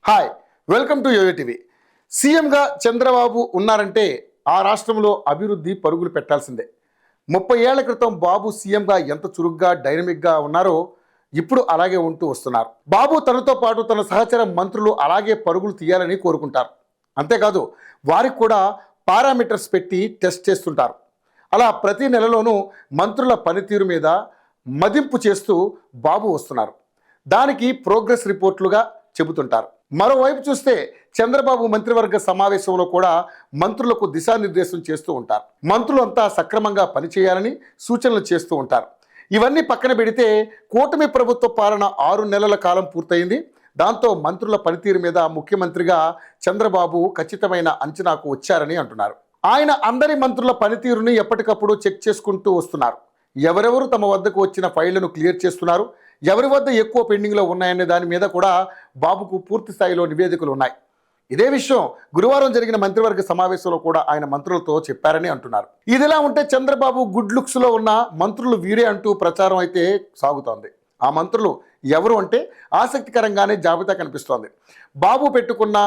Hi, welcome to YoYo TV. సీఎంగా చంద్రబాబు ఉన్నారంటే ఆ రాష్ట్రంలో అభివృద్ధి పరుగులు పెట్టాల్సిందే. 30 ఏళ్ల క్రితం బాబు సీఎంగా ఎంత చురుగ్గా డైనమిక్గా ఉన్నారో ఇప్పుడు అలాగే ఉంటూ వస్తున్నారు. బాబు తనతో పాటు తన సహచర మంత్రులు అలాగే పరుగులు తీయాలని కోరుకుంటారు. అంతేకాదు వారికి కూడా పారామీటర్స్ పెట్టి టెస్ట్ చేస్తుంటారు. అలా ప్రతి నెలలోనూ మంత్రుల పనితీరు మీద మదింపు చేస్తూ బాబు వస్తున్నారు. దానికి ప్రోగ్రెస్ రిపోర్ట్లుగా చెబుతుంటారు. మరోవైపు చూస్తే చంద్రబాబు మంత్రివర్గ సమావేశంలో కూడా మంత్రులకు దిశానిర్దేశం చేస్తూ ఉంటారు. మంత్రులు అంతా సక్రమంగా పనిచేయాలని సూచనలు చేస్తూ ఉంటారు. ఇవన్నీ పక్కన పెడితే కూటమి ప్రభుత్వ పాలన 6 నెలల కాలం పూర్తయింది. దాంతో మంత్రుల పనితీరు మీద ముఖ్యమంత్రిగా చంద్రబాబు ఖచ్చితమైన అంచనాకు వచ్చారని అంటున్నారు. ఆయన అందరి మంత్రుల పనితీరుని ఎప్పటికప్పుడు చెక్ చేసుకుంటూ వస్తున్నారు. ఎవరెవరు తమ వద్దకు వచ్చిన ఫైళ్లను క్లియర్ చేస్తున్నారు, ఎవరి వద్ద ఎక్కువ పెండింగ్లో ఉన్నాయనే దాని మీద కూడా బాబుకు పూర్తి స్థాయిలో నివేదికలు ఉన్నాయి. ఇదే విషయం గురువారం జరిగిన మంత్రివర్గ సమావేశంలో కూడా ఆయన మంత్రులతో చెప్పారని అంటున్నారు. ఇదిలా ఉంటే చంద్రబాబు గుడ్ లుక్స్లో ఉన్న మంత్రులు వీరే అంటూ ప్రచారం అయితే సాగుతోంది. ఆ మంత్రులు ఎవరు అంటే ఆసక్తికరంగానే జాబితా కనిపిస్తోంది. బాబు పెట్టుకున్న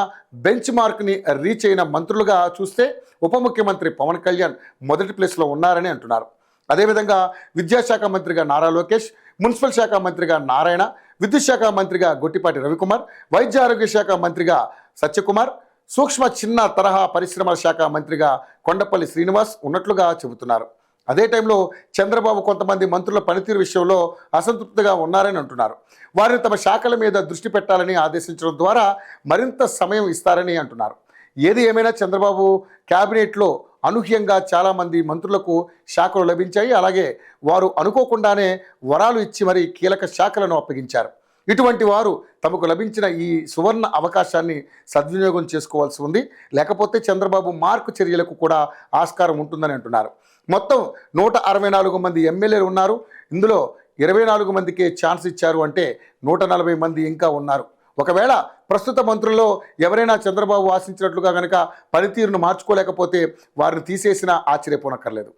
బెంచ్ మార్క్ని రీచ్ అయిన మంత్రులుగా చూస్తే ఉప ముఖ్యమంత్రి పవన్ కళ్యాణ్ మొదటి ప్లేస్లో ఉన్నారని అంటున్నారు. అదేవిధంగా విద్యాశాఖ మంత్రిగా నారా లోకేష్, మున్సిపల్ శాఖ మంత్రిగా నారాయణ, విద్యుత్ శాఖ మంత్రిగా గొట్టిపాటి రవికుమార్, వైద్య ఆరోగ్య శాఖ మంత్రిగా సత్యకుమార్, సూక్ష్మ చిన్న తరహా పరిశ్రమల శాఖ మంత్రిగా కొండపల్లి శ్రీనివాస్ ఉన్నట్లుగా చెబుతున్నారు. అదే టైంలో చంద్రబాబు కొంతమంది మంత్రుల పనితీరు విషయంలో అసంతృప్తిగా ఉన్నారని అంటున్నారు. వారిని తమ శాఖల మీద దృష్టి పెట్టాలని ఆదేశించడం ద్వారా మరింత సమయం ఇస్తారని అంటున్నారు. ఏది ఏమైనా చంద్రబాబు క్యాబినెట్లో అనూహ్యంగా చాలామంది మంత్రులకు శాఖలు లభించాయి. అలాగే వారు అనుకోకుండానే వరాలు ఇచ్చి మరీ కీలక శాఖలను అప్పగించారు. ఇటువంటి వారు తమకు లభించిన ఈ సువర్ణ అవకాశాన్ని సద్వినియోగం చేసుకోవాల్సి ఉంది. లేకపోతే చంద్రబాబు మార్కు చర్యలకు కూడా ఆస్కారం ఉంటుందని అంటున్నారు. మొత్తం 164 మంది ఎమ్మెల్యేలు ఉన్నారు. ఇందులో 24 మందికే ఛాన్స్ ఇచ్చారు అంటే 140 మంది ఇంకా ఉన్నారు. ఒకవేళ ప్రస్తుత మంత్రుల్లో ఎవరైనా చంద్రబాబు ఆశించినట్లుగా కనుక పనితీరును మార్చుకోలేకపోతే వారిని తీసేసినా ఆశ్చర్యపోనక్కర్లేదు.